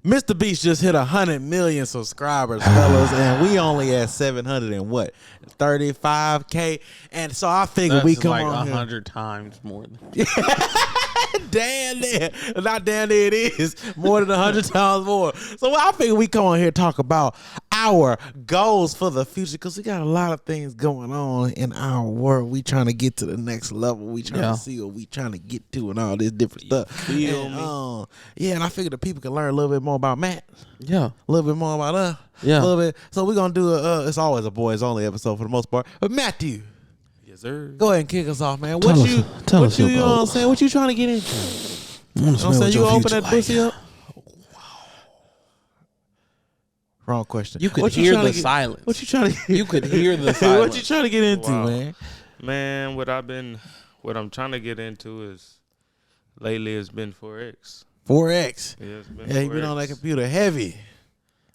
Mr. Beast just hit 100 million subscribers, fellas, and we only at 700 and what, 35K. And so I figured we come like on 100 times more than. damn near, not damn near, it is more than 100 times more. So I figured we come on here and talk about our goals for the future, because we got a lot of things going on in our world. We trying to get to the next level. We trying to see what we trying to get to and all this different stuff. Feel me? Yeah, and I figured the people can learn a little bit more about Matt. Yeah. A little bit more about us. Yeah. A little bit. So we're going to do it's always a boys only episode for the most part. But Matthew. Yes, sir. Go ahead and kick us off, man. Tell us you know what I'm saying? What you trying to get into? You know what I'm saying? You open that pussy up? Wrong question. You could hear the silence. What you trying to? You could hear the silence. What you trying to get into, man? Man, what I'm trying to get into is lately it's been Forex. Forex. Yeah, it's been Yeah, you been on that computer heavy.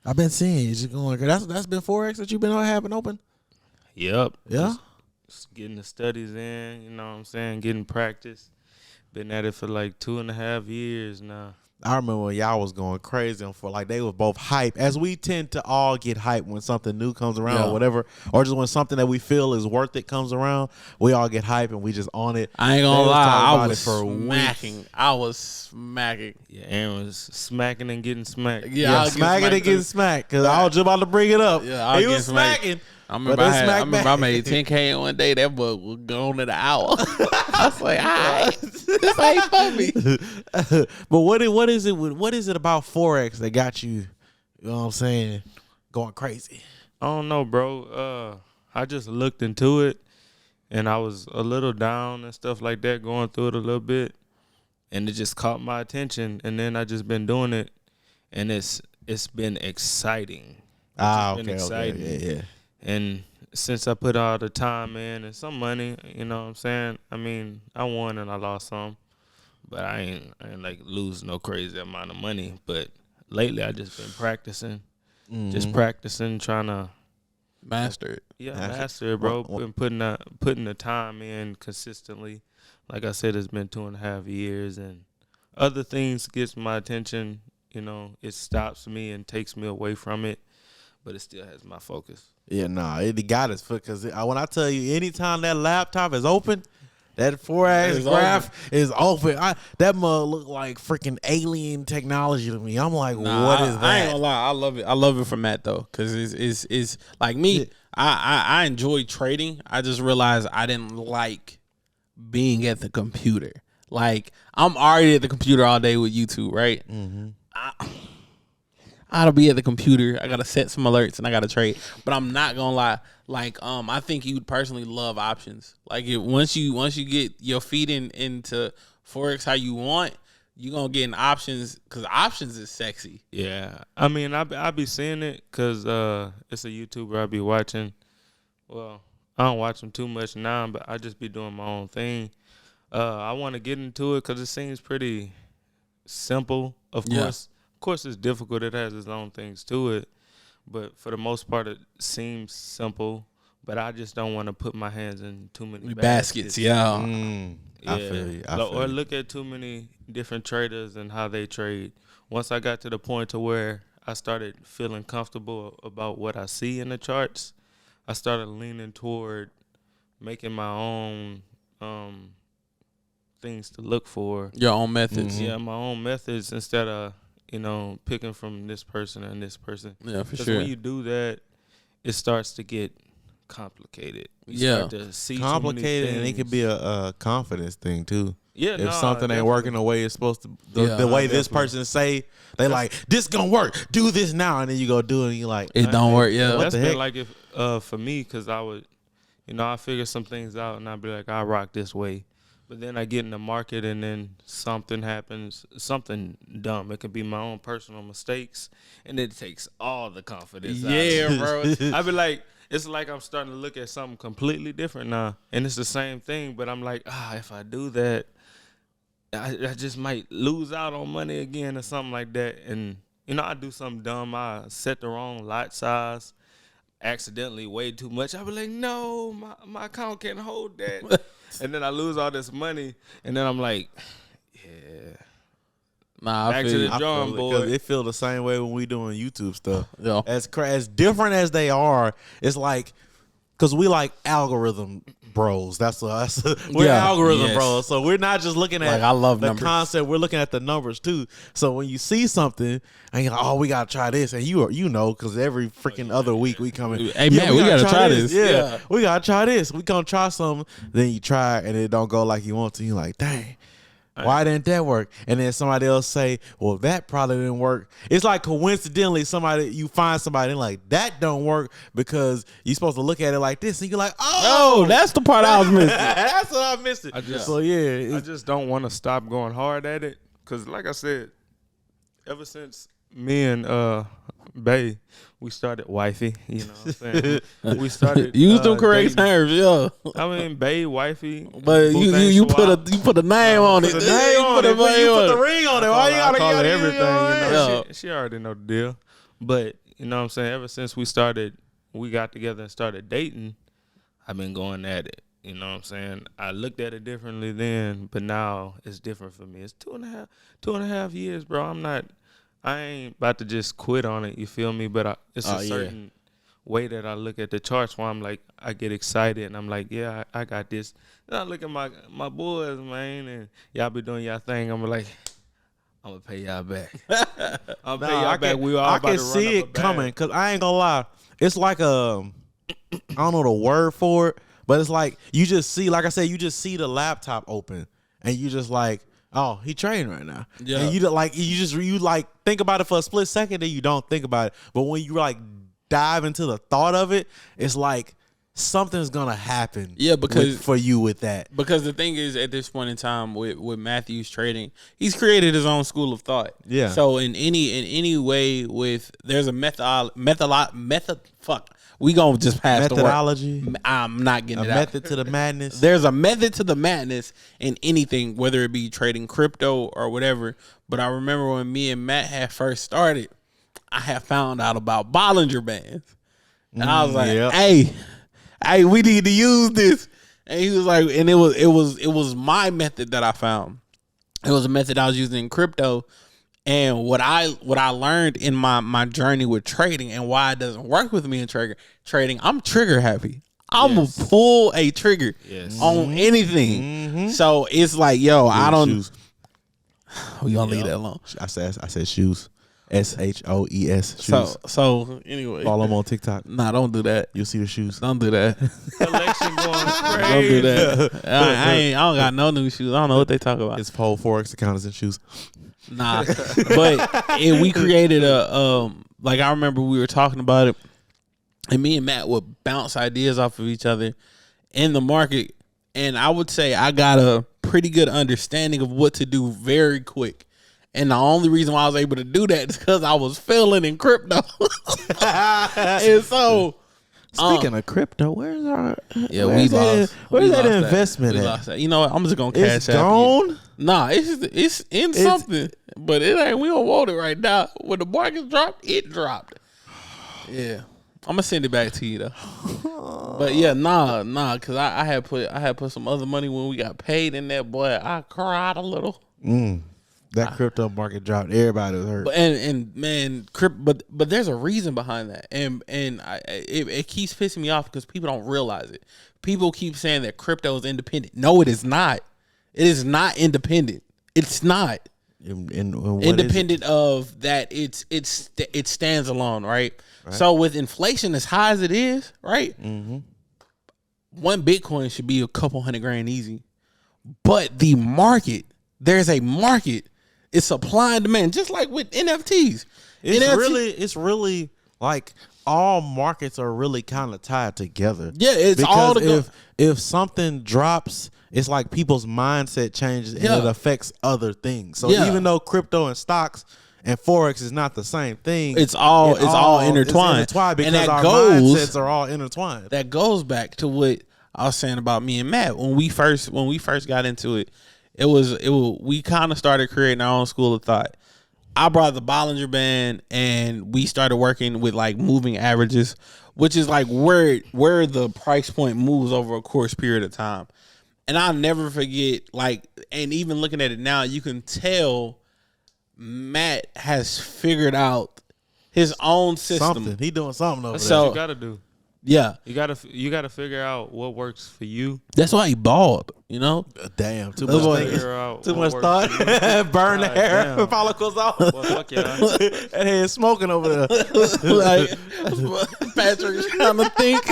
I've been seeing you just going. That's been Forex that you've been having open. Yep. Yeah. Just getting the studies in. You know what I'm saying? Getting practice. Been at it for like 2.5 years now. I remember when y'all was going crazy and for like they were both hype, as we tend to all get hype when something new comes around or whatever, or just when something that we feel is worth it comes around. We all get hype and we just on it. I ain't gonna lie, I was smacking. smacking. I was smacking. Yeah, Aaron was smacking and getting smacked. Yeah, smacking and getting smacked because I was just about to bring it up. Yeah, he was smacking. I remember I made 10K in one day. That boy was gone in an hour. I was like, all right, this ain't for me. But what is it? What is it about Forex that got you? You know what I'm saying? Going crazy. I don't know, bro. I just looked into it, and I was a little down and stuff like that, going through it a little bit, and it just caught my attention. And then I just been doing it, and it's been exciting. Okay. Yeah. And since I put all the time in and some money, you know what I'm saying? I mean, I won and I lost some, but I ain't like lose no crazy amount of money. But lately I just been practicing, trying to master it. Yeah, master it, bro. Been putting the time in consistently. Like I said, it's been 2.5 years, and other things gets my attention. You know, it stops me and takes me away from it, but it still has my focus. Yeah, it got his foot, because when I tell you, anytime that laptop is open, that Forex graph is open. That mug look like freaking alien technology to me. I'm like, what is that? I ain't gonna lie, I love it. I love it from Matt though, because it's like me. Yeah. I enjoy trading. I just realized I didn't like being at the computer. Like, I'm already at the computer all day with YouTube, right? Mm-hmm. I gotta be at the computer. I gotta set some alerts and I gotta trade. But I'm not gonna lie. Like, I think you would personally love options. Like, once you get your feet into Forex how you want, you gonna get in options, because options is sexy. Yeah, I mean, I be seeing it because it's a YouTuber I be watching. Well, I don't watch him too much now, but I just be doing my own thing. I want to get into it because it seems pretty simple. Of course, it's difficult. It has its own things to it, but for the most part, it seems simple. But I just don't want to put my hands in too many baskets. Yeah. I feel you. Or look at too many different traders and how they trade. Once I got to the point to where I started feeling comfortable about what I see in the charts, I started leaning toward making my own things to look for. Your own methods. Mm-hmm. Yeah, my own methods, instead of, picking from this person and this person. Yeah, for sure. Because when you do that, it starts to get complicated. You start to see complicated, and it could be a confidence thing too. Yeah, if something ain't working the way it's supposed to, the way this person say, they like, this gonna work, do this now, and then you go do it, and you like, it don't work. Yeah, that's been like, if for me, because I would, I figure some things out, and I'd be like, I rock this way. But then I get in the market, and then something happens, something dumb. It could be my own personal mistakes, and it takes all the confidence out of me. Bro. I be like, it's like I'm starting to look at something completely different now, and it's the same thing. But I'm like, if I do that, I just might lose out on money again or something like that. And I do something dumb. I set the wrong lot size, accidentally way too much. I be like, no, my account can't hold that. And then I lose all this money, and then I'm like, yeah, Nah, I Back feel to you. the I drawing feel it, board. 'cause it feel the same way when we doing YouTube stuff. Yeah. As different as they are, it's like because we like algorithm bros. That's us. We're Yeah. algorithm Yes. bros. So we're not just looking at Like, I love the numbers. concept. We're looking at the numbers too. So when you see something and you're like, oh, we gotta try this, and you know, because every freaking other week we come in. Hey, man, we gotta try this. Yeah, Yeah. we gotta try this. We gonna try something. Then you try it and it don't go like you want to. You're like, dang. Why didn't that work? And then somebody else say, well, that probably didn't work. It's like coincidentally you find somebody and like, that don't work because you're supposed to look at it like this. And you're like, Oh, that's the part I was missing. that's what I missed it. I just- so yeah. I just don't want to stop going hard at it because, like I said, ever since me and Bay, we started wifey. You know what I'm saying? We started Use them correct dating. terms, yeah. I mean, Bay, wifey. But you put a name on it. Put the name on it. You put the ring on it. Why you I gotta call her get everything? You know, Yeah. she already know the deal. But you know what I'm saying? Ever since we got together and started dating, I've been going at it. You know what I'm saying? I looked at it differently then, but now it's different for me. It's 2.5 years, bro. I ain't about to just quit on it. You feel me? But it's a certain way that I look at the charts where I'm like, I get excited and I'm like, yeah, I got this. And I look at my boys, man, and y'all be doing y'all thing. I'm like, I'm gonna pay y'all back. I'll pay y'all back. We all I about can to run see up a it bag. coming because I ain't gonna lie. It's like I don't know the word for it, but it's like you just see, like I said, you just see the laptop open and you just like, oh, he trading right now. Yeah. And you like think about it for a split second, then you don't think about it. But when you like dive into the thought of it, it's like something's gonna happen. Yeah, because for you with that. Because the thing is, at this point in time, with Matthew's trading, he's created his own school of thought. Yeah. So in any way, there's a we gonna just pass Methodology. the word. I'm not getting A it method out. to the madness. There's a method to the madness in anything, whether it be trading crypto or whatever. But I remember when me and Matt had first started, I had found out about Bollinger Bands, and I was like, yep. Hey, we need to use this. And he was like, and it was my method that I found. It was a method I was using in crypto. And what I learned in my journey with trading and why it doesn't work with me in trading, I'm trigger happy. I'm gonna pull a trigger on anything. So it's like, yo, I don't. Shoes. We gonna leave that alone. I said shoes. SHOES shoes. So anyway, Follow them on TikTok. nah, don't do that. You'll see the shoes. Don't do that. Collection going Don't crazy. do that. I don't got no new shoes. I don't know what they talk about. It's whole Forex accountants and shoes. Nah, but we created a like I remember we were talking about it, and me and Matt would bounce ideas off of each other in the market, and I would say I got a pretty good understanding of what to do very quick. And the only reason why I was able to do that is because I was failing in crypto. And so, Speaking of crypto, where's our Where's that investment at? You know what? I'm just gonna cash It's out. gone. Nah, it's in something, but it ain't. We don't want it right now. When the market dropped, it dropped. Yeah, I'm gonna send it back to you though. But yeah, nah, because I had put some other money when we got paid in that. Boy, I cried a little. That crypto market dropped. Everybody was hurt. But and man, but there's a reason behind that, and it keeps pissing me off because people don't realize it. People keep saying that crypto is independent. No, it is not. It is not independent. It's not independent of that. It stands alone, right? So with inflation as high as it is, right? One Bitcoin should be a couple $100,000 easy, but the market, there's a market. It's supply and demand, just like with NFTs. It's really like all markets are really kind of tied together. Yeah, it's because all if something drops, it's like people's mindset changes and it affects other things. So even though crypto and stocks and Forex is not the same thing, it's all intertwined. It's intertwined because and our mindsets are all intertwined. That goes back to what I was saying about me and Matt when we first got into it. We kind of started creating our own school of thought. I brought the Bollinger Band and we started working with like moving averages, which is like where the price point moves over a course period of time. And I'll never forget, like, and even looking at it now, you can tell Matt has figured out his own system. Something. He doing something over That's there. what you gotta do. Yeah, You gotta figure out what works for you. that's why he bald. You know, Damn, too That's much what- thinking. Figure out Too what much works thought. for you. Burn the God hair. damn. Follicles off. Well, fuck y'all. That head smoking over there. like Patrick's trying to think.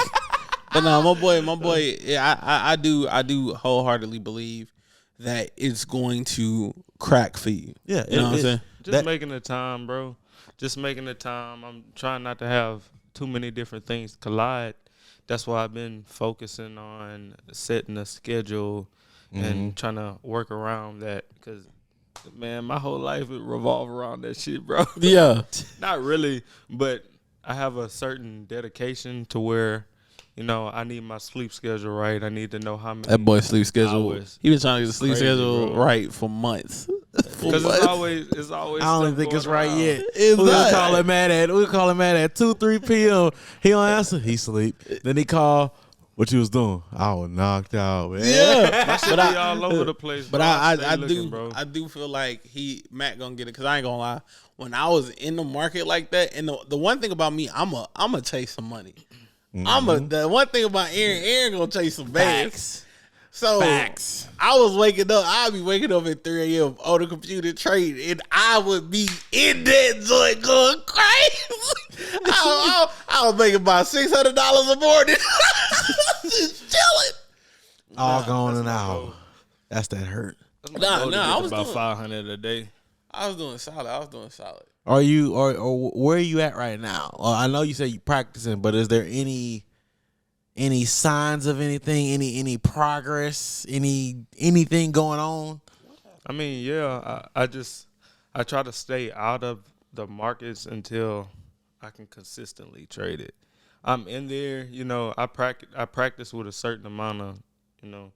But no, my boy. Yeah, I do wholeheartedly believe that it's going to crack for you. Yeah, you know what I'm saying. Just making the time, bro. Just making the time. I'm trying not to have too many different things collide. That's why I've been focusing on setting a schedule and trying to work around that. Because, man, my whole life it revolve around that shit, bro. Yeah, Not really, but I have a certain dedication to where, you know, I need my sleep schedule right. I need to know how many. that boy sleep schedule. hours. He been trying to get the sleep Crazy, schedule bro. right for months. Because it's always. I don't stuff even think it's going right around. yet. It's We not. call him mad at. We call him mad at 2-3 p.m. He don't answer. He sleep. Then he call. What you was doing? I was knocked out, man. Yeah, My shit be all over the place. But bro. I stay do looking, bro. I do feel like Matt gonna get it because I ain't gonna lie. When I was in the market like that, and the one thing about me, I'm a chase some money. The one thing about Aaron gonna chase some bags. So Facts. I was waking up. I'd be waking up at 3 a.m. on the computer trading, and I would be in that joint going crazy. I was making about $600 a morning, just chilling. All gone an hour. That's that hurt. Nah, I was about doing- 500 a day. I was doing solid. Are you or where are you at right now? I know you say you practicing, but is there any signs of anything, any progress, anything going on? I mean, yeah, I try to stay out of the markets until I can consistently trade it. I'm in there, you know, I practice with a certain amount of, you know,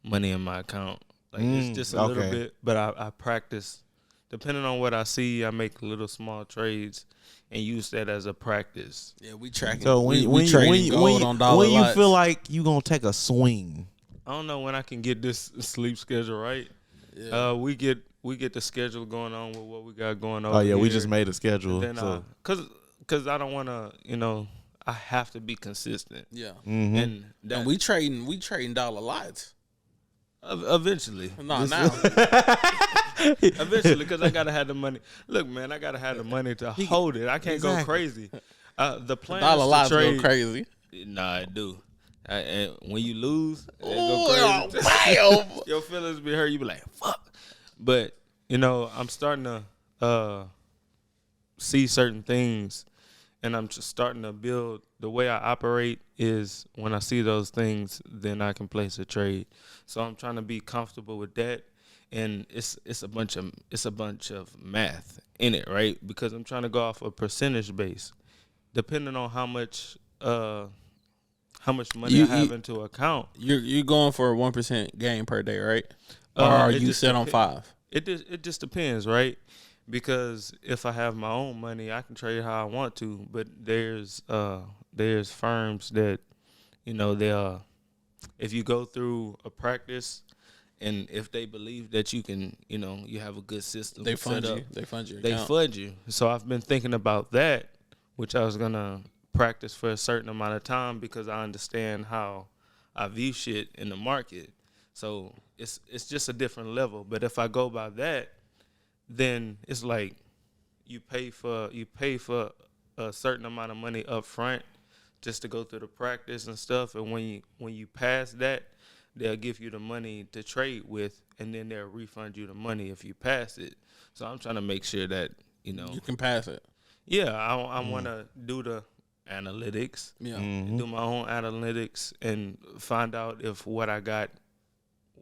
money in my account. Like it's just a little okay. bit, but I practice. Depending on what I see, I make little small trades and use that as a practice. Yeah, we tracking. So when you feel like you gonna take a swing, I don't know when I can get this sleep schedule right. Yeah. We get the schedule going on with what we got going on. oh yeah, we just made a schedule. Then So. cause I don't want to, you know, I have to be consistent. Yeah, And that and we trading dollar lots. eventually. No, now. Eventually, because I gotta have the money. Look, man, I gotta have the money to hold it. I can't go Exactly. crazy. The plan Dollar is lots to go trade. crazy. Nah, I do. And when you lose, it Oh, go crazy. bam. Your feelings be hurt. You be like, fuck. But you know, I'm starting to see certain things, and I'm just starting to build. The way I operate is when I see those things, then I can place a trade. So I'm trying to be comfortable with that. And it's a bunch of math in it, right? Because I'm trying to go off a percentage base, depending on how much money I have into account. You're going for a 1% gain per day, right? Or are It you just set on depen- 5? It just depends, right? Because if I have my own money, I can trade how I want to. But there's firms that, you know, if you go through a practice. And if they believe that you can, you know, you have a good system, They set fund up, you. They fund your They account. fund you. So I've been thinking about that, which I was gonna practice for a certain amount of time because I understand how I view shit in the market. So it's just a different level. But if I go by that, then it's like you pay for a certain amount of money up front just to go through the practice and stuff. And when you pass that, they'll give you the money to trade with, and then they'll refund you the money if you pass it. So I'm trying to make sure that, you know. You can pass it. Yeah, I want to do the analytics, Yeah. do my own analytics, and find out if what I got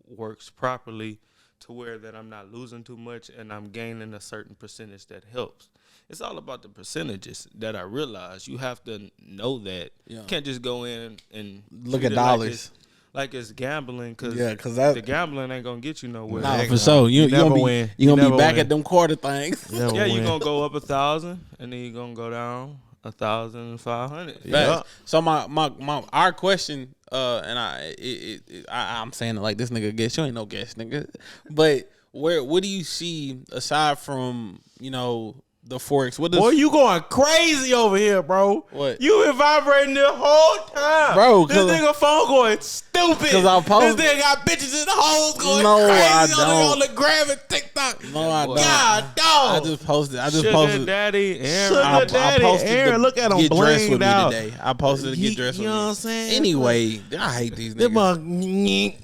works properly to where that I'm not losing too much and I'm gaining a certain percentage that helps. It's all about the percentages that I realize. You have to know that. Yeah. You can't just go in and Look treat at it dollars. like it's gambling, because that the gambling ain't gonna get you nowhere. Nah, Heck for no. sure. You You never gonna be win. you gonna You be never back win. at them quarter things. Never Yeah, win. you're gonna go up 1,000 and then you're gonna go down 1,500. Yeah. Facts. So our question, and I'm saying it like this nigga guess. You ain't no guess, nigga. But what do you see aside from you know, the Forex. What does Boy, you going crazy over here, bro. What? You been vibrating the whole time. Bro, this nigga phone going stupid. Cause I post- This nigga got bitches in the holes going No, crazy I on don't. the gram and TikTok. No, I don't. God, I dog. just posted. Sugar Daddy, Aaron. Sugar Daddy, Aaron, look at him get dressed with blinged out. me today. I posted to get dressed You with know me. what I'm saying? Anyway, I hate these Them niggas.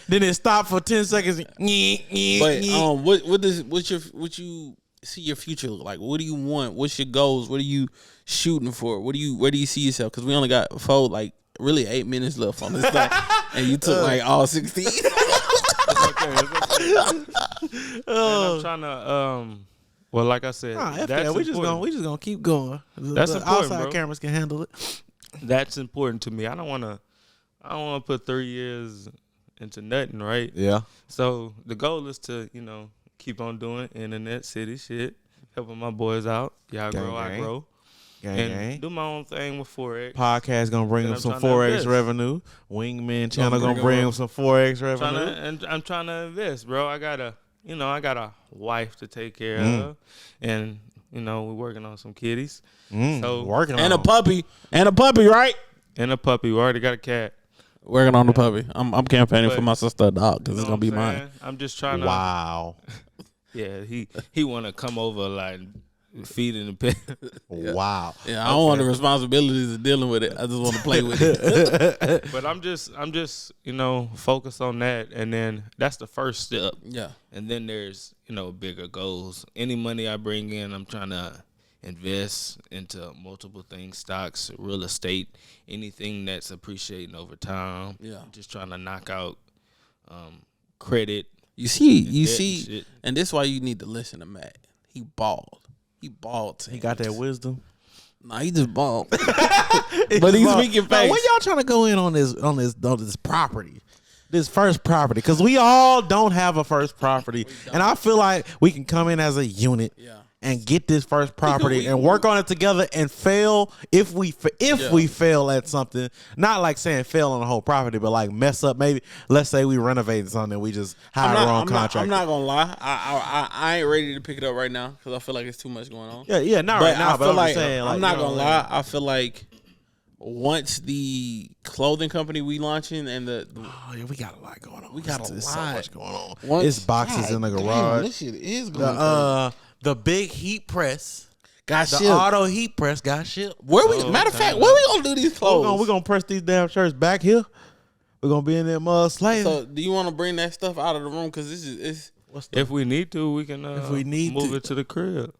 Then it stopped for 10 seconds. But what you see your future look like? What do you want? What's your goals? What are you shooting for? Where do you see yourself? Because we only got 8 minutes left on this thing, and you took like all 16. It's okay. And I'm trying to well, like I said, Nah, F that's that. We just important. gonna keep going. That's the important, outside bro. cameras can handle it. That's important to me. I don't want to put 3 years into nothing, right? Yeah. So the goal is to, keep on doing internet city shit, helping my boys out. Y'all Gang, grow, I gang. grow. Gang, And gang. do my own thing with Forex. Podcast gonna bring And them I'm some trying to Forex invest. revenue. Wingman channel bring gonna bring them them some Forex revenue. I'm trying to invest, bro. I got a wife to take care of, and we're working on some kitties. So Working and a on puppy, right? and a puppy. We already got a cat. Working on the puppy. I'm campaigning But- for my sister dog because You it's know gonna be what I'm mine. saying? I'm just trying to. Wow. Yeah, he want to come over like feeding the pet. Wow. Yeah, I don't want the responsibilities of dealing with it. I just want to play with it. But I'm just focused on that, and then that's the first step. Yeah. And then there's bigger goals. Any money I bring in, I'm trying to invest into multiple things: stocks, real estate, anything that's appreciating over time. Yeah. Just trying to knock out credit. You see, debt and shit. and this is why you need to listen to Matt. He balled. He balled. He got that wisdom. Nah, he just balled. But he's speaking Now, facts. when y'all trying to go in on this property, this first property, because we all don't have a first property, and I feel like we can come in as a unit. Yeah. And get this first property and work on it together and fail if we fail at something. Not like saying fail on the whole property, but like mess up. Maybe let's say we renovated something, we just hire the wrong contractor. I'm not gonna lie. I ain't ready to pick it up right now because I feel like it's too much going on. Yeah, not right now. I But feel I'm like just saying, I'm not you know, gonna lie. I feel like once the clothing company we launching and Oh yeah, we got a lot going on. We got a There's lot. so much going on. Once- It's boxes God in the damn, garage. this shit is going The big heat press, got the shipped. auto heat press got shipped. Where we? Matter of fact, where we gonna do these clothes? We're gonna press these damn shirts back here. We're gonna be in there mud slaving. So, do you want to bring that stuff out of the room? Because this is If we need to, we can. If we need move to. it to the crib.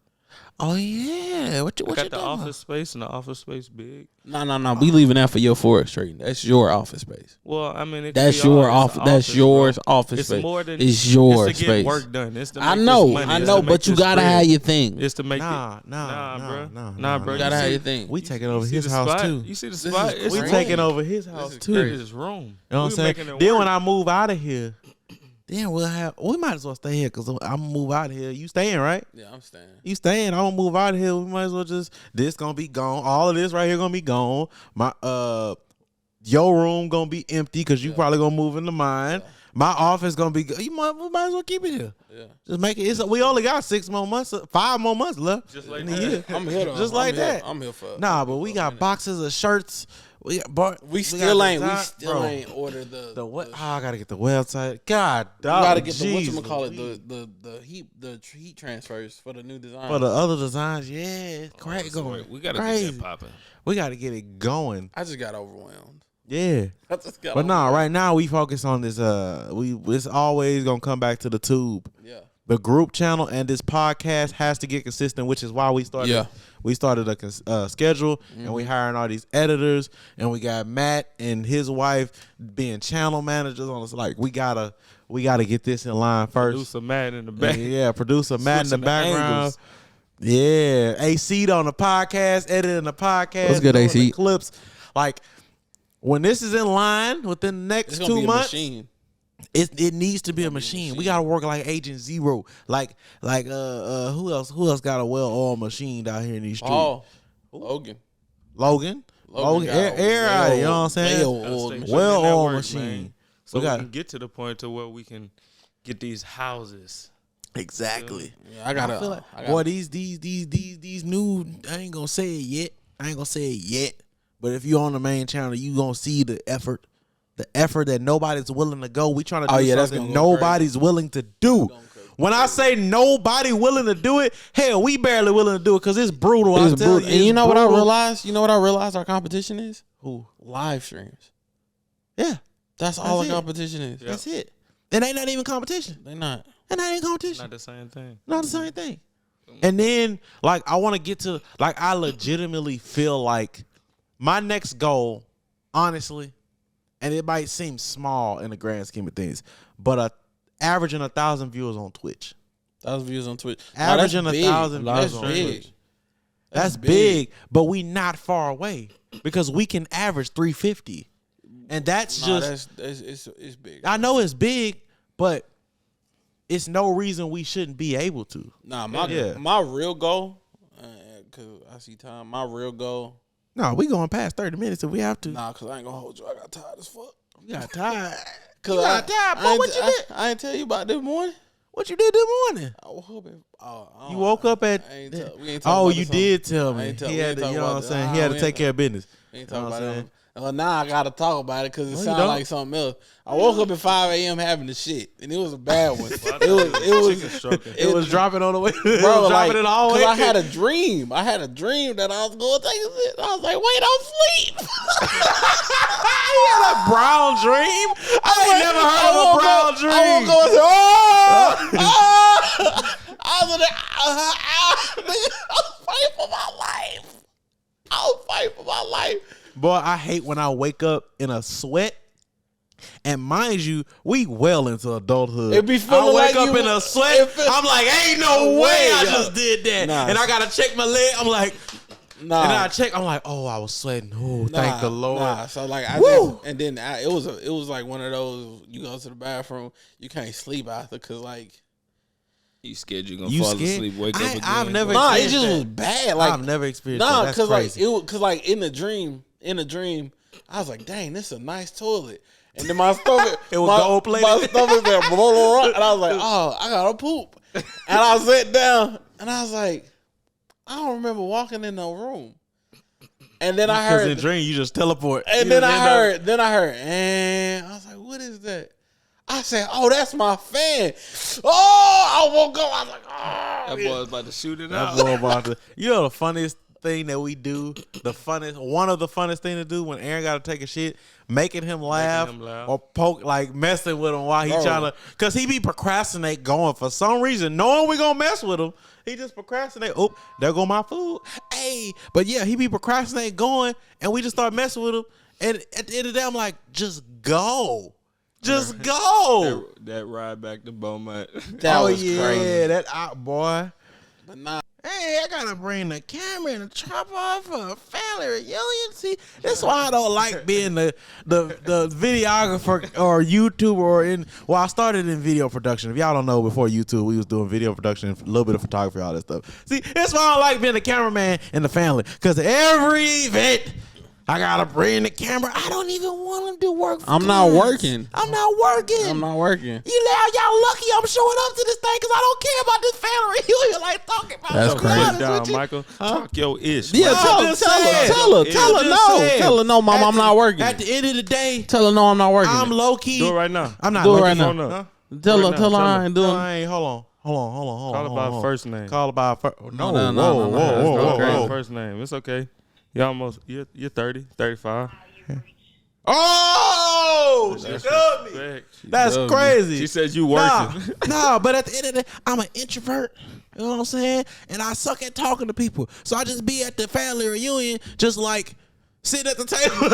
Oh yeah, what I you got the talking office space, and the office space big. no. We leaving that for your Forex trading. That's your office space. Well, I mean, it could That's be your all- office. it's That's an yours bro. office It's space. more than It's your it's to get space. work done. It's to make I this know, money. It's to but make you this gotta bread. have your thing. It's to make Nah, it. nah, bro. nah, Nah, bro. You gotta see- have your thing. We taking you over see his the house spot? too. You see the is spot? It's We crazy. taking over his house is too. crazy. It's room. You know what I'm We saying? making it Then work. when I move out of here, then we might as well stay here because I'm gonna move out of here. You staying, right? Yeah, I'm staying. You staying? I'm gonna move out of here. We might as well this gonna be gone. All of this right here gonna be gone. My your room gonna be empty because you probably gonna move into mine. Yeah. My office gonna be. We might as well keep it here. Yeah. Just make it. We only got 6 more months, 5 more months left. Just like in the that. year. I'm here. Though. Just I'm like here. that. I'm here for. Nah, but we got boxes of shirts. We still ain't bro. ordered the what? Oh, I gotta get the website. God, You gotta get jeez, the the heat transfers for the new design. for the other designs. Yeah, it's crazy. So Going. we gotta crazy. get that popping. We gotta get it going. I just got overwhelmed. Yeah. But nah, right now we focus on this. It's always gonna come back to the tube. Yeah. The group channel and this podcast has to get consistent, which is why we started. Yeah. We started a schedule, and we hiring all these editors, and we got Matt and his wife being channel managers on us. Like we gotta get this in line first. Producer Matt in the back. Yeah, producer Matt in the Switching the background. angles. Yeah, AC on the podcast, editing the podcast. What's good, doing AC? the clips. Like when this is in line within the next It's gonna 2 be months, a machine. it needs to be a machine. We gotta work like Agent Zero. Like who else got a well-oiled machine down here in these streets? Paul, Logan. Logan, got air out. You know what I'm saying? well-oiled Gotta machine. stay Well-oiled work, machine. man. So We we got- can get to the point to where we can get these houses. Exactly. Yeah, I gotta. feel like, boy, these new. I ain't gonna say it yet. But if you're on the main channel, you gonna see the effort that nobody's willing to go. We trying to do something nobody's willing to do. When I say nobody willing to do it, hell, we barely willing to do it because it's brutal. It's brutal. And you know what I realized? Our competition is? Who? Live streams. Yeah. That's all the competition is. Yep. That's it. It ain't not even competition. They not. And that ain't competition. Not the same thing. Not the same thing. And then, like, I want to get to, like, I legitimately feel like my next goal, honestly, and it might seem small in the grand scheme of things, but averaging 1,000 viewers on Twitch. 1,000 views on Twitch. Averaging 1,000 views on Twitch. That's big, but we not far away because we can average 350. And that's it's big. I know it's big, but it's no reason we shouldn't be able to. Nah, my real goal, because I see time, my real goal. No, we going past 30 minutes if we have to. Nah, because I ain't going to hold you. I got tired as fuck. You got tired. Cause you got tired, boy. What you did? I ain't tell you about this morning. What you did this morning? I woke up you woke up at. You did tell me. He had to, you know what I'm saying? He had to take care of business. We ain't talking about it. Well, now I gotta talk about it because it sounds like something else. I woke up at 5 a.m. having the shit, and it was a bad one. It was dropping on the way. Bro, dropping it all the way. I had a dream. I had a dream that I was going to take a shit. I was like, wait, I'm asleep. You had a brown dream? I ain't never heard of a brown dream. I woke up and said, I was fighting for my life. I was fighting for my life. Boy, I hate when I wake up in a sweat. And mind you, we well into adulthood. It be feeling I wake like up in a sweat. I'm like, ain't no way I just did that. Nah, and I gotta check my leg. I'm like, and I check. I'm like, oh, I was sweating. Oh, thank the Lord. So like, it was like one of those. You go to the bathroom, you can't sleep after because like. You scared you're gonna fall asleep, wake up again? I've never. It just was bad. Like I've never experienced that. That's crazy. Like in the dream, I was like, dang, this is a nice toilet. And then my stomach, it was gold plated. My stomach went blah, blah, blah, and I was like, oh, I gotta poop. And I sat down, and I was like, I don't remember walking in no room. And then I heard, because in the dream you just teleport. And then I heard, and I was like, what is that? I said, oh, that's my fan. Oh, I woke up. I was like, oh. That boy was about to shoot it out. That boy about to. You know the funniest thing that we do, one of the funnest thing to do when Aaron got to take a shit, making him laugh or poke, like messing with him while he trying to, because he be procrastinate going for some reason, knowing we gonna mess with him. He just procrastinate. Oh, there go my food. Hey, but yeah, he be procrastinate going, and we just start messing with him. And at the end of the day, I'm like, just go. Just go. That ride back to Beaumont. That was crazy. That out, boy. But nah. Hey, I gotta bring the camera and the tripod for a family reunion. See, that's why I don't like being the videographer or YouTuber or in. Well, I started in video production. If y'all don't know, before YouTube, we was doing video production, a little bit of photography, all that stuff. See, that's why I don't like being the cameraman in the family, because every event I gotta bring the camera. I don't even want him to work. I'm not working. I'm not working. You y'all lucky I'm showing up to this thing because I don't care about this family reunion like talking about. That's crazy. Down, Michael. Talk your ish. Yeah, tell her no, mom, I'm not working. At the end of the day, tell her no, I'm not working. I'm low key. Do it right now. I'm not do it right now. Huh? Tell her I ain't doing. Hold on. Call her by first name. Call her by first. No. Whoa. First name. It's okay. You're 30, 35. Oh, she told me. That's crazy. She says you working. Nah, but at the end of the day, I'm an introvert. You know what I'm saying? And I suck at talking to people. So I just be at the family reunion, just like sitting at the table.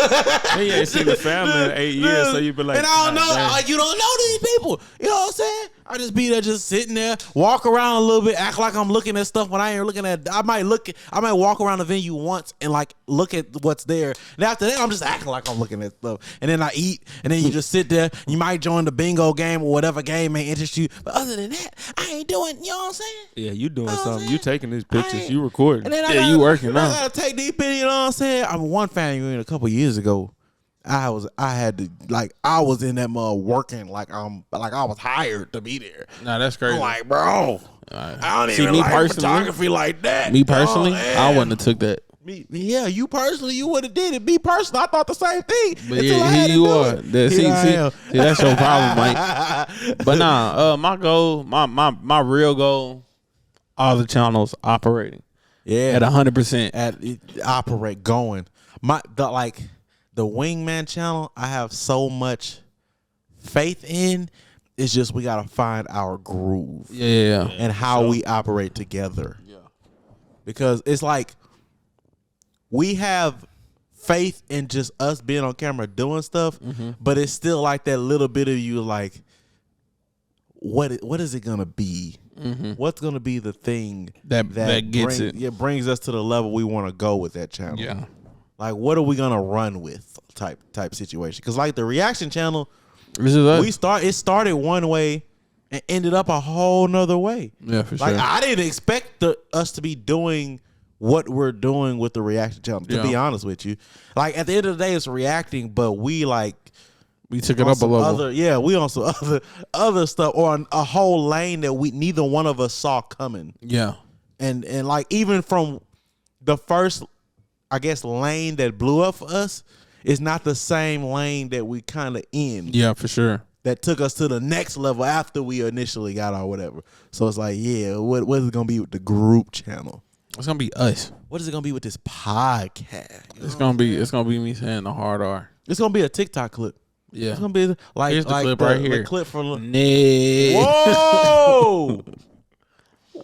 You ain't seen the family in 8 years, so you be like, and I don't know, you don't know these people. You know what I'm saying? I just be there, just sitting there, walk around a little bit, act like I'm looking at stuff when I ain't looking at. I might walk around the venue once and like look at what's there. And after that, I'm just acting like I'm looking at stuff. And then I eat, and then you just sit there. You might join the bingo game or whatever game may interest you. But other than that, I ain't doing. You know what I'm saying? Yeah, you doing something. You taking these pictures. You recording. You working now. I gotta take these pictures. You know what I'm saying? One family reunion a couple years ago. I had to I was in that mug working like I was hired to be there. Nah, that's crazy. I'm like, bro, I don't even like photography like that. Me personally, I wouldn't have took that. You personally, you would have did it. Me personally, I thought the same thing. But yeah, here you are. See, that's your problem, Mike. But nah, my goal, my real goal, all the channels operating. Yeah, at 100%. At operate going. The Wingman channel, I have so much faith in. It's just we gotta find our groove. Yeah. And how we operate together. Yeah. Because it's like we have faith in just us being on camera doing stuff, but it's still like that little bit of you like, what is it gonna be? What's gonna be the thing that gets it? Yeah, brings us to the level we want to go with that channel. Yeah. Like, what are we gonna run with? Type situation. Because like the reaction channel, it started one way and ended up a whole nother way. Yeah, for sure. Like I didn't expect us to be doing what we're doing with the reaction channel. To be honest with you, like at the end of the day, it's reacting, but we took it up a level. We on some other stuff, or a whole lane that neither one of us saw coming. Yeah, and like even from the first, I guess, lane that blew up for us, it's not the same lane that we kind of in. Yeah, for sure. That took us to the next level after we initially got our whatever. So it's like, what is it gonna be with the group channel? It's gonna be us. What is it gonna be with this podcast? It's gonna be me saying the hard R. It's gonna be a TikTok clip. Yeah, it's gonna be like here's the clip right here. The clip from Whoa!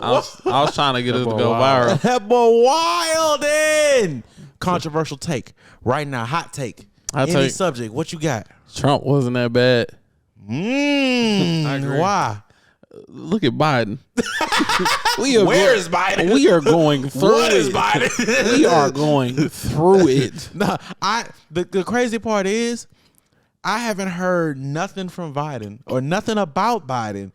I was trying to get us to go viral. That boy wildin'. Controversial take right now. Hot take. Any subject. What you got? Trump wasn't that bad. I agree. Why? Look at Biden. Where is Biden? We are going through What is Biden? We are going through it. No, the crazy part is I haven't heard nothing from Biden or nothing about Biden.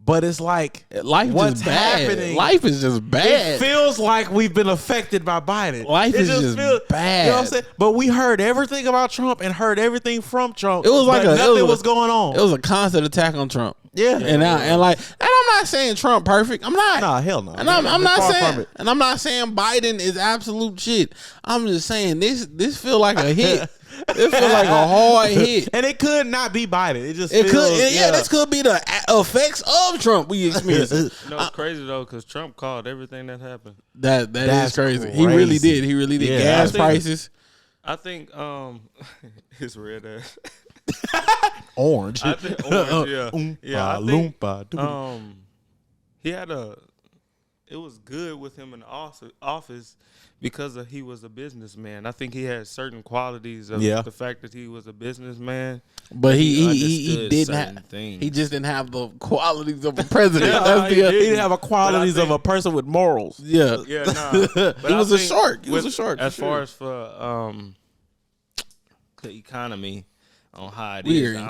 But it's like what's happening. Life is just bad. It feels like we've been affected by Biden. Life is just bad. You know what I'm saying? But we heard everything about Trump and heard everything from Trump. It was like nothing was going on. It was a constant attack on Trump. Yeah, and I'm not saying Trump perfect. I'm not. Nah, hell no. And I'm not saying Biden is absolute shit. I'm just saying this feel like a hit. It feel like a hard hit, and it could not be Biden. This could be the effects of Trump we experience. It's crazy though, because Trump called everything that happened. That is crazy. He really did. Yeah, gas prices. I think his red ass. Orange. I think orange. Yeah. I think, he had it was good with him in the office because he was a businessman. I think he had certain qualities of the fact that he was a businessman. But he didn't have things. He just didn't have the qualities of a president. He didn't have the qualities of a person with morals. Yeah. He was a shark. As far as for the economy on how it is, I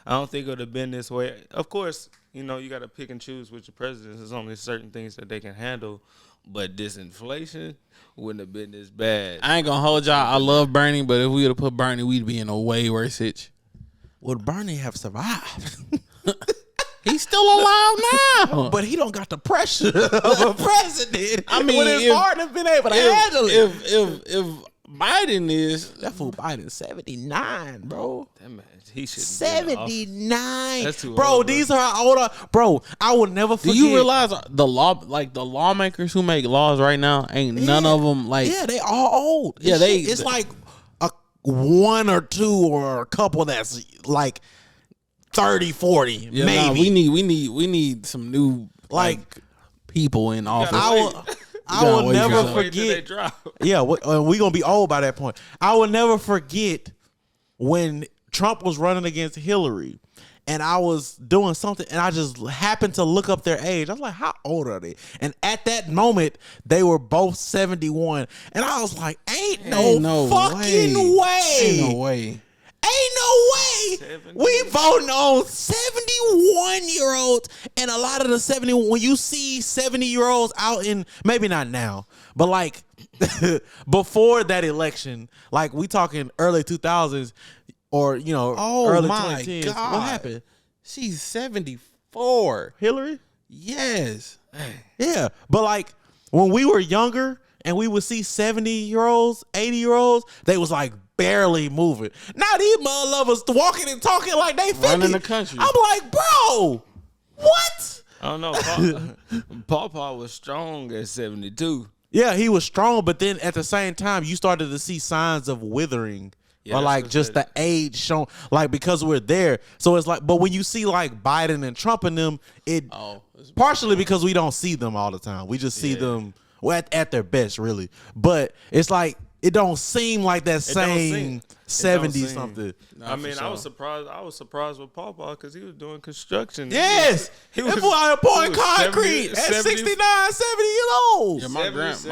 don't think it would have been this way. Of course, you got to pick and choose with your presidents. There's only certain things that they can handle. But this inflation wouldn't have been this bad. I ain't gonna hold y'all. I love Bernie, but if we would have put Bernie, we'd be in a way worse hitch. Would Bernie have survived? He's still alive now, but he don't got the pressure of a president. I mean, his partner been able to handle it. If Biden is that fool Biden 79, bro. That man, he should 79. That's too bro. old, These are older, bro. I will never forget. Do you realize the lawmakers who make laws right now ain't none of them like? Yeah, they all old. Yeah, it's like a one or two or a couple that's like 30, 40, maybe. Nah, we need some new like people in office. I will never forget. Yeah, we gonna be old by that point. I will never forget when Trump was running against Hillary, and I was doing something, and I just happened to look up their age. I was like, "How old are they?" And at that moment, they were both 71, and I was like, "Ain't no fucking way! Ain't no way! Ain't no way Why 70? we voting on 71-year-olds and a lot of the 70 when you see 70-year-olds out in maybe not now, but like before that election, like we talking early 2000s or early 2010s. God. What happened? She's 74. Hillary? Yes. Yeah, but like when we were younger and we would see 70-year-olds, 80-year-olds, they was like barely moving. Now these motherfuckers walking and talking like they 50. Running the country. I'm like, bro, what? I don't know. Paw Paw was strong at 72. Yeah, he was strong, but then at the same time, you started to see signs of withering. Yeah, or like just the age shown, like because we're there. So it's like, but when you see like Biden and Trump and them, partially because we don't see them all the time. We just see them at their best, really. But it's like it don't seem like that same 70 something. No, I mean, I was surprised. I was surprised with Paw Paw because he was doing construction. Yes, he was pouring concrete at 69, 70 years old. Yeah, my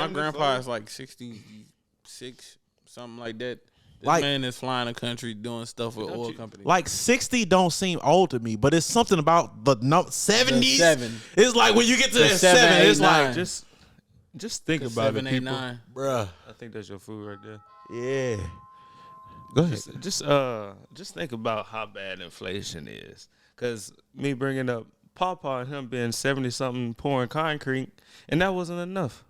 grandpa is like 66, something like that. This man is flying the country doing stuff with oil companies. Like 60 don't seem old to me, but it's something about the 70s. 7. It's like when you get to that 7, it's like just think about 7, it, 8, people. 9. Bruh. I think that's your food right there. Yeah. Go ahead. Just think about how bad inflation is. Cause me bringing up Paw Paw and him being 70 something pouring concrete, and that wasn't enough.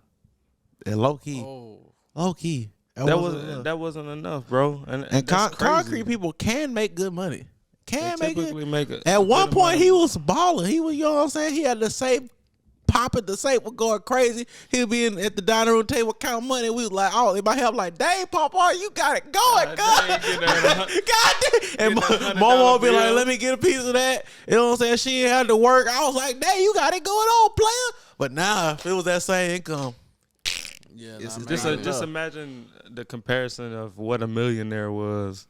And low key. Low key. That wasn't enough, bro. And that's concrete people can make good money. Make it. At one point, he was balling. He was, you know what I'm saying? He had the safe popping. The safe was going crazy. He'd be at the dining room table counting money. We was like, oh, in my head, I'm like, dang, Paw Paw, you got it going, God damn. And Mama would be like, let me get a piece of that. You know what I'm saying? She ain't had to work. I was like, dang, you got it going on, player. But now, if it was that same income, yeah, just imagine the comparison of what a millionaire was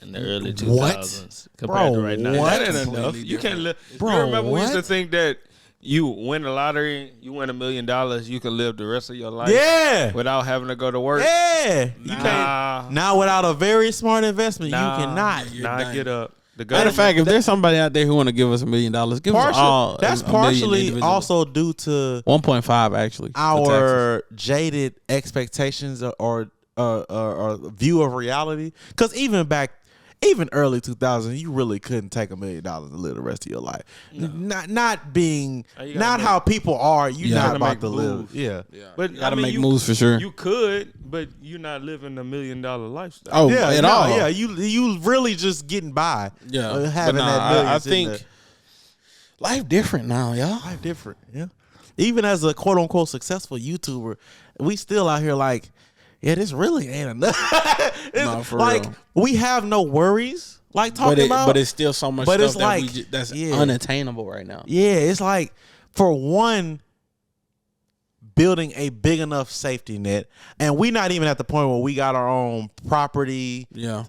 in the early 2000s compared to right now. What? That ain't enough. You can't live. Bro, You remember we used to what? think that you win the lottery, you win $1 million, you can live the rest of your life without having to go to work. Yeah. You can't. Now, without a very smart investment, you cannot. Get up. Matter of fact, if there's somebody out there who want to give us $1 million, give us all. That's $1 million partially individually. also due to 1.5 actually. our jaded expectations or view of reality. Because even early 2000s, you really couldn't take $1 million and live the rest of your life. No. Not how people are. You're not about to live. Yeah. But you gotta make moves for sure. You could, but you're not living $1 million lifestyle. Oh, yeah, at all. Yeah, you really just getting by. Yeah, having that million. I think life different now, y'all. Life different. Yeah. Even as a quote unquote successful YouTuber, we still out here like, yeah, this really ain't enough. No, for like real. we have no worries. Like talking about, but it's still so much but stuff it's like, that's unattainable right now. Yeah, it's like for one, building a big enough safety net, and we not even at the point where we got our own property. Yeah,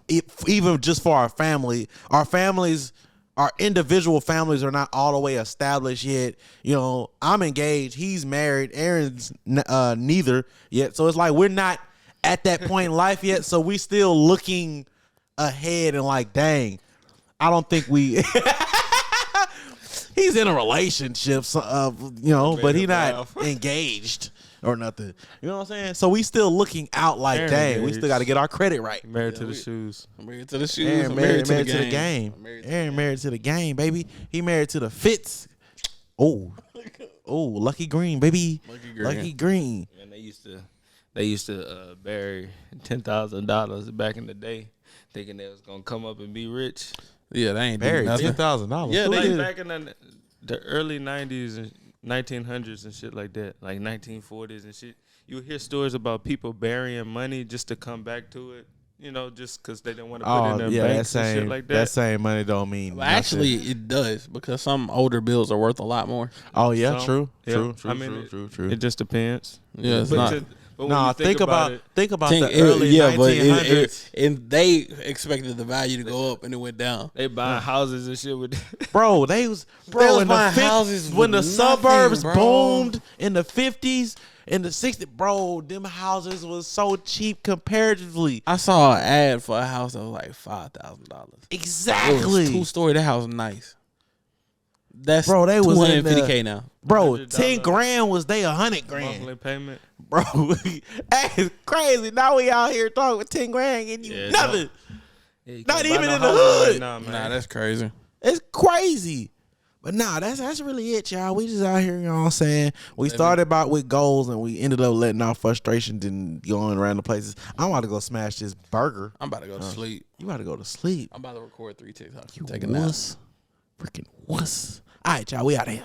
even just for our family, our individual families are not all the way established yet. You know, I'm engaged, he's married, Aaron's neither yet. So it's like we're not at that point in life yet. So we still looking ahead and like, dang, I don't think we. He's in a relationship, but he not engaged or nothing. You know what I'm saying? So we still looking out like, Aaron dang, engaged. we still got to get our credit right. Married to the shoes. I'm married to the shoes. Aaron I'm married to the game. Aaron married to the game, baby. He married to the fits. Oh, Lucky Green, baby. Lucky Green. And they used to bury $10,000 back in the day, thinking they was gonna come up and be rich. Yeah, they ain't Buried doing nothing. $10,000. Yeah, like back in the early 90s and 1900s and shit like that, like 1940s and shit. You would hear stories about people burying money just to come back to it, just because they didn't want to put it in their banks and shit like that. That same money don't mean Well, actually, it does, because some older bills are worth a lot more. Oh yeah, True. true. It just depends. Yeah, it's But not. But when Nah, you think about it, the early 1900s. and they expected the value to go up, and it went down. they buying houses and shit with. Bro, they was They was in buying the houses when the with suburbs nothing, bro. boomed in the 50s, in the 60s, bro, them houses was so cheap comparatively. I saw an ad for a house that was like $5,000. Exactly. 2-story. That house was nice. That's Bro, they was in $250K now. Bro, $100 10 grand was they $100 grand. Monthly payment. Bro, that's crazy. Now we out here talking with 10 grand getting you nothing. Yeah, you Not can't buy even no in the house hood. right now, man. Nah, that's crazy. It's crazy. But nah, that's really it, y'all. We just out here, you know what I'm saying? We started about with goals and we ended up letting our frustrations and going around the places. I'm about to go smash this burger. I'm about to go to sleep. You about to go to sleep. I'm about to record 3 TikToks. You Take a nap. wuss. Freaking wuss. All right, y'all. We out of here.